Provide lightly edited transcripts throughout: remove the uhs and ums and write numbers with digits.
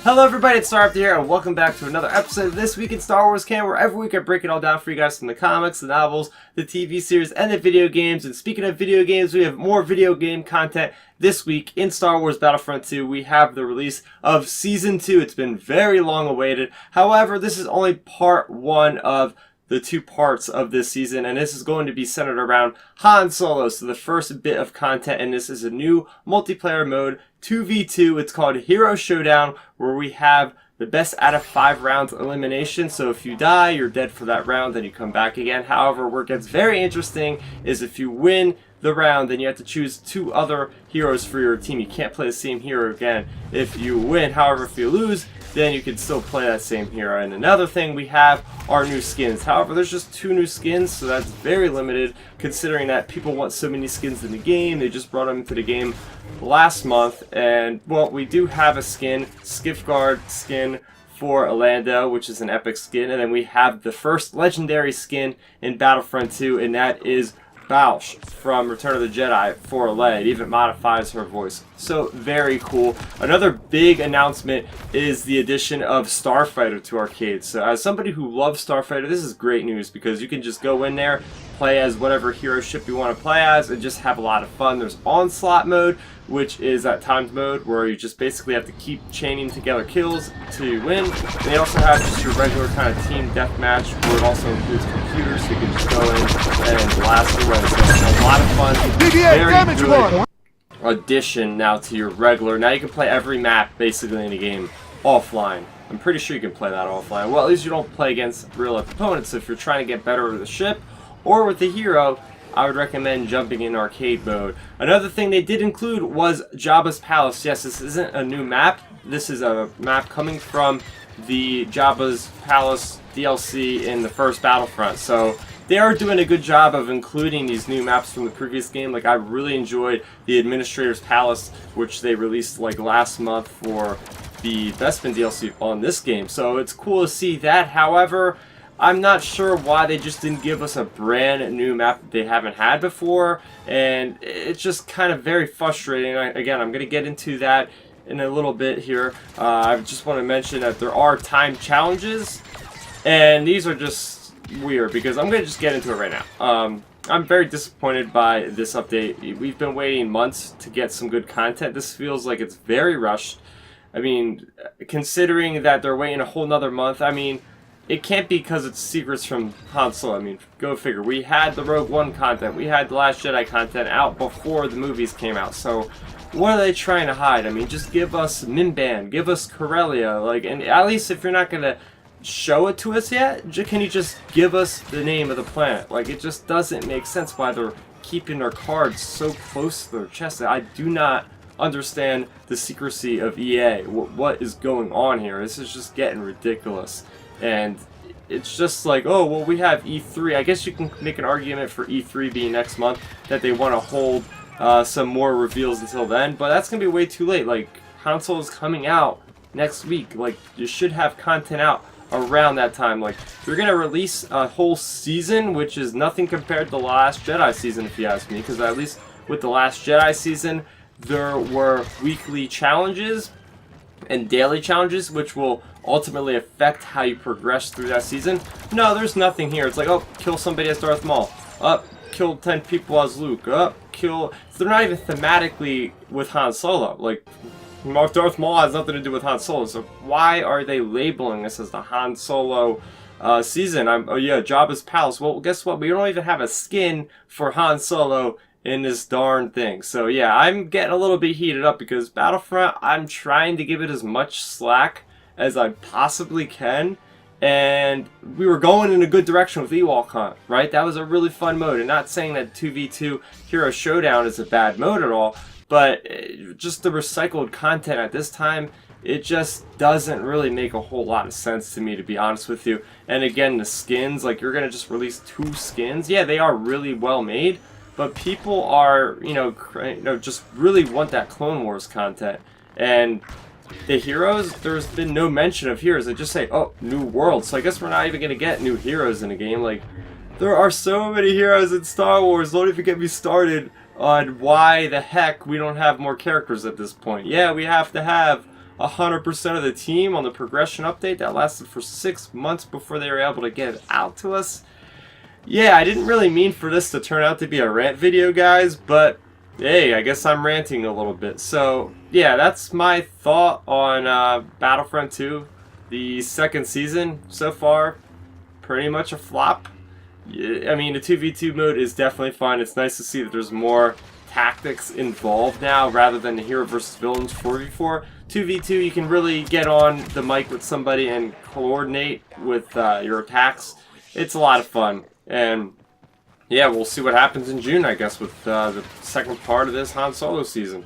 Hello everybody, it's Starrapter here, and welcome back to another episode of This Week in Star Wars Canon, where every week I break it all down for you guys from the comics, the novels, the TV series, and the video games. And speaking of video games, we have more video game content this week in Star Wars Battlefront 2. We have the release of Season 2. It's been very long awaited. However, this is only part one of the two parts of this season, and this is going to be centered around Han Solo. So the first bit of content, and this is a new multiplayer mode, 2v2. It's called Hero Showdown, where we have the best out of 5 rounds elimination. So if you die, you're dead for that round, then you come back again. However, where it gets very interesting is if you win the round, then you have to choose 2 other heroes for your team. You can't play the same hero again if you win. However, if you lose, then you can still play that same hero. And another thing, we have our new skins. However, there's just 2 new skins, so that's very limited considering that people want so many skins in the game. They just brought them into the game last month. And, well, we do have a skin, Skiff Guard Skin for Lando, which is an epic skin. And then we have the first legendary skin in Battlefront 2, and that is Boushh from Return of the Jedi for Leia. It even modifies her voice. So very cool. Another big announcement is the addition of Starfighter to arcade. So as somebody who loves Starfighter, this is great news because you can just go in there, play as whatever hero ship you want to play as, and just have a lot of fun. There's onslaught mode, which is that timed mode where you just basically have to keep chaining together kills to win. And they also have just your regular kind of team deathmatch, where it also includes computers, so you can just go in and blast away. So it's a lot of fun. Very good addition now to your regular. Now you can play every map basically in the game offline. I'm pretty sure you can play that offline. Well, at least you don't play against real opponents. So if you're trying to get better with the ship or with the hero, I would recommend jumping in arcade mode. Another thing they did include was Jabba's Palace. Yes, this isn't a new map. This is a map coming from the Jabba's Palace DLC in the first Battlefront. So they are doing a good job of including these new maps from the previous game. Like, I really enjoyed the Administrator's Palace, which they released like last month for the Bespin DLC on this game. So it's cool to see that. However, I'm not sure why they just didn't give us a brand new map that they haven't had before, and it's just kind of very frustrating. Again, I'm going to get into that in a little bit here. I just want to mention that there are time challenges, and these are just weird because I'm going to just get into it right now. I'm very disappointed by this update. We've been waiting months to get some good content. This feels like it's very rushed. I mean, considering that they're waiting a whole nother month, I mean, it can't be because it's secrets from Han Solo. I mean, go figure. We had the Rogue One content. We had the Last Jedi content out before the movies came out. So what are they trying to hide? I mean, just give us Minban. Give us Corellia. Like, and at least if you're not going to show it to us yet, can you just give us the name of the planet? Like, it just doesn't make sense why they're keeping their cards so close to their chest. I do not understand the secrecy of EA. What is going on here? This is just getting ridiculous. And it's just like, oh, well, we have E3. I guess you can make an argument for E3 being next month, that they want to hold some more reveals until then. But that's going to be way too late. Like, Han Solo is coming out next week. Like, you should have content out around that time. Like, you're going to release a whole season, which is nothing compared to the Last Jedi season, if you ask me. Because at least with the Last Jedi season, there were weekly challenges and daily challenges, which will ultimately affect how you progress through that season. No, there's nothing here. It's like, oh, kill somebody as Darth Maul. Kill 10 people as Luke. Kill... So they're not even thematically with Han Solo. Like, Darth Maul has nothing to do with Han Solo. So why are they labeling this as the Han Solo season? Oh yeah, Jabba's Palace. Well, guess what? We don't even have a skin for Han Solo in this darn thing. So yeah, I'm getting a little bit heated up because Battlefront, I'm trying to give it as much slack as I possibly can, and we were going in a good direction with Ewok Hunt, right? That was a really fun mode, and not saying that 2v2 Hero Showdown is a bad mode at all, but just the recycled content at this time, it just doesn't really make a whole lot of sense to me, to be honest with you. And again, the skins, like, you're gonna just release 2 skins. Yeah, they are really well made, but people are, just really want that Clone Wars content. And the heroes, there's been no mention of heroes. They just say, oh, new world. So I guess we're not even going to get new heroes in a game. Like, there are so many heroes in Star Wars. Don't even get me started on why the heck we don't have more characters at this point. Yeah, we have to have 100% of the team on the progression update that lasted for 6 months before they were able to get it out to us. Yeah, I didn't really mean for this to turn out to be a rant video, guys, but hey, I guess I'm ranting a little bit. So, yeah, that's my thought on Battlefront 2. The second season so far, pretty much a flop. I mean, the 2v2 mode is definitely fun. It's nice to see that there's more tactics involved now rather than the hero versus villains 4v4. 2v2, you can really get on the mic with somebody and coordinate with your attacks. It's a lot of fun. And yeah, we'll see what happens in June, I guess, with the second part of this Han Solo season.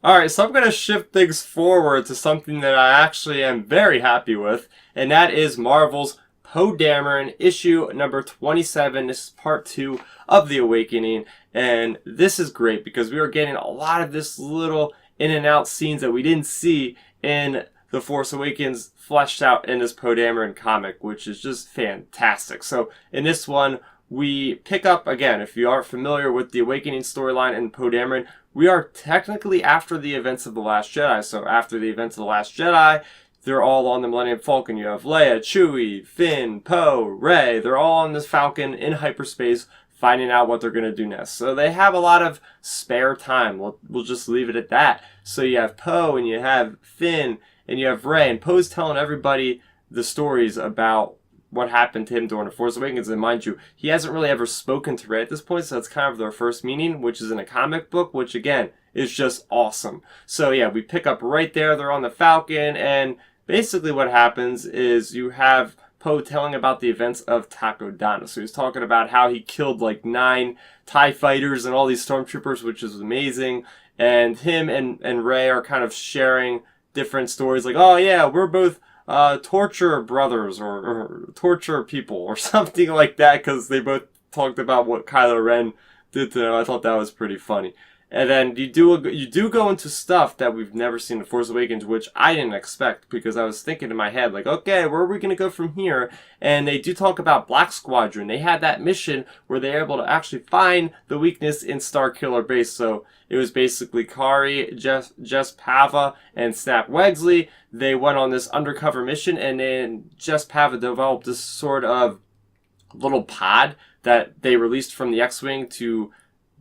Alright, so I'm going to shift things forward to something that I actually am very happy with, and that is Marvel's Poe Dameron issue number 27. This is part 2 of The Awakening, and this is great because we are getting a lot of this little in and out scenes that we didn't see in The Force Awakens fleshed out in this Poe Dameron comic, which is just fantastic. So in this one, we pick up, again, if you aren't familiar with the Awakening storyline in Poe Dameron, we are technically after the events of The Last Jedi. So after the events of The Last Jedi, they're all on the Millennium Falcon. You have Leia, Chewie, Finn, Poe, Rey. They're all on this Falcon in hyperspace finding out what they're going to do next. So they have a lot of spare time. We'll just leave it at that. So you have Poe and you have Finn and you have Rey, and Poe's telling everybody the stories about what happened to him during The Force Awakens. And mind you, he hasn't really ever spoken to Rey at this point, so that's kind of their first meeting, which is in a comic book, which again is just awesome. So yeah, we pick up right there. They're on the Falcon, and basically what happens is you have Poe telling about the events of Takodana. So he's talking about how he killed like 9 TIE fighters and all these stormtroopers, which is amazing. And him and Rey are kind of sharing different stories, like, oh yeah, we're both torture brothers or torture people or something like that, because they both talked about what Kylo Ren did to them. I thought that was pretty funny. And then you do go into stuff that we've never seen in The Force Awakens, which I didn't expect, because I was thinking in my head, like, okay, where are we going to go from here? And they do talk about Black Squadron. They had that mission where they were able to actually find the weakness in Starkiller Base. So it was basically Kari, Jess Pava, and Snap Wexley. They went on this undercover mission, and then Jess Pava developed this sort of little pod that they released from the X-Wing to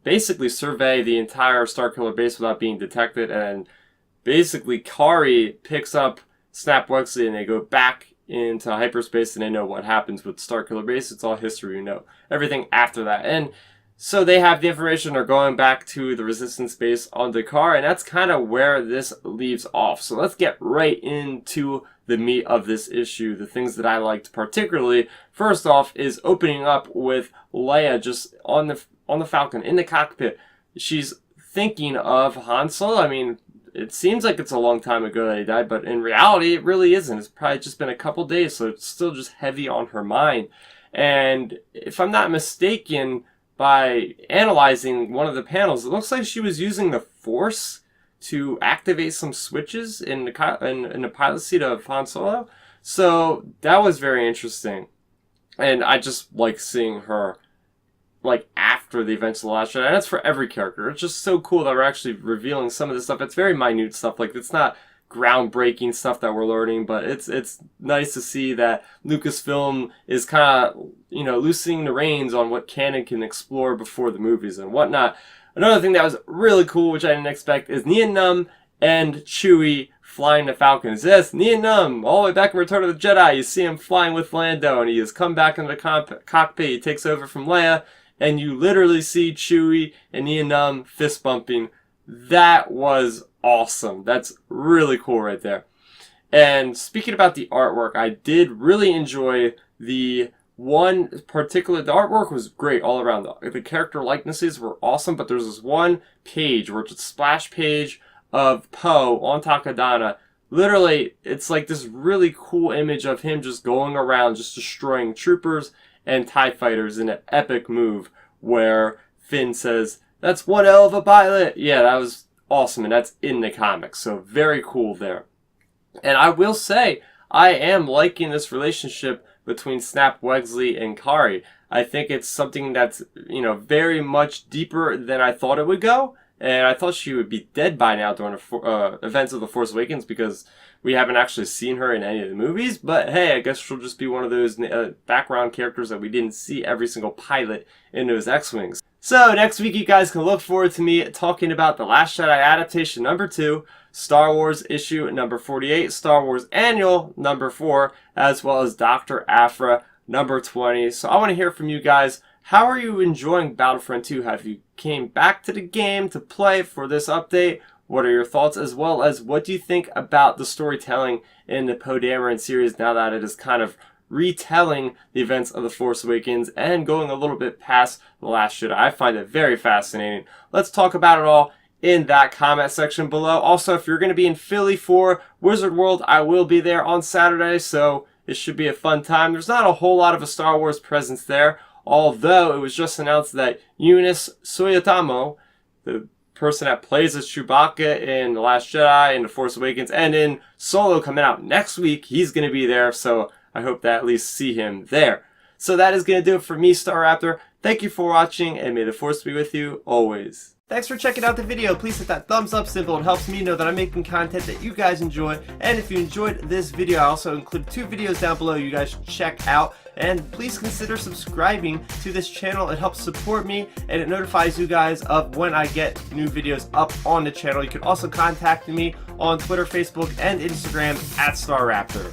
basically survey the entire Starkiller Base without being detected. And basically Kari picks up Snap Wexley and they go back into hyperspace, and they know what happens with Starkiller Base. It's all history, you know. Everything after that. And so they have the information. They're going back to the Resistance base on Dakar, and that's kind of where this leaves off. So let's get right into the meat of this issue. The things that I liked particularly, first off, is opening up with Leia just on the Falcon in the cockpit. She's thinking of Han Solo. I mean, it seems like it's a long time ago that he died, but in reality, it really isn't. It's probably just been a couple days, so it's still just heavy on her mind. And if I'm not mistaken, by analyzing one of the panels, it looks like she was using the Force to activate some switches in the pilot seat of Han Solo. So that was very interesting. And I just like seeing her like after the events of The Last Jedi. And that's for every character. It's just so cool that we're actually revealing some of this stuff. It's very minute stuff. Like, it's not groundbreaking stuff that we're learning, but it's nice to see that Lucasfilm is kind of, you know, loosening the reins on what Canon can explore before the movies and whatnot. Another thing that was really cool, which I didn't expect, is Nien Nunb and Chewie flying the Falcons. Yes, Nien Nunb, all the way back in Return of the Jedi, you see him flying with Lando, and he has come back into the cockpit. He takes over from Leia, and you literally see Chewie and Nien Nunb fist bumping. That was awesome. That's really cool right there. And speaking about the artwork, I did really enjoy the artwork was great all around. The character likenesses were awesome, but there's this one page where it's a splash page of Poe on Takodana. Literally, it's like this really cool image of him just going around, just destroying troopers and TIE fighters in an epic move where Finn says, "That's one hell of a pilot." Yeah, that was awesome, and that's in the comics, so very cool there. And I will say, I am liking this relationship between Snap Wexley and Kari. I think it's something that's, very much deeper than I thought it would go. And I thought she would be dead by now during the events of The Force Awakens because we haven't actually seen her in any of the movies. But hey, I guess she'll just be one of those background characters that we didn't see every single pilot in those X-Wings. So next week you guys can look forward to me talking about The Last Jedi Adaptation number 2, Star Wars issue number 48, Star Wars Annual number 4, as well as Dr. Aphra number 20. So I want to hear from you guys. How are you enjoying Battlefront 2? Have you came back to the game to play for this update? What are your thoughts, as well as what do you think about the storytelling in the Poe Dameron series now that it is kind of retelling the events of The Force Awakens and going a little bit past The Last Jedi? I find it very fascinating. Let's talk about it all in that comment section below. Also, if you're going to be in Philly for Wizard World, I will be there on Saturday, so it should be a fun time. There's not a whole lot of a Star Wars presence there, although it was just announced that Eunice Soyotamo, the person that plays as Chewbacca in The Last Jedi, in The Force Awakens, and in Solo coming out next week, he's going to be there, so I hope to at least see him there. So that is going to do it for me, Starrapter. Thank you for watching, and may the Force be with you always. Thanks for checking out the video. Please hit that thumbs up symbol. It helps me know that I'm making content that you guys enjoy. And if you enjoyed this video, I also include 2 videos down below you guys should check out. And please consider subscribing to this channel. It helps support me and it notifies you guys of when I get new videos up on the channel. You can also contact me on Twitter, Facebook, and Instagram at Starrapter.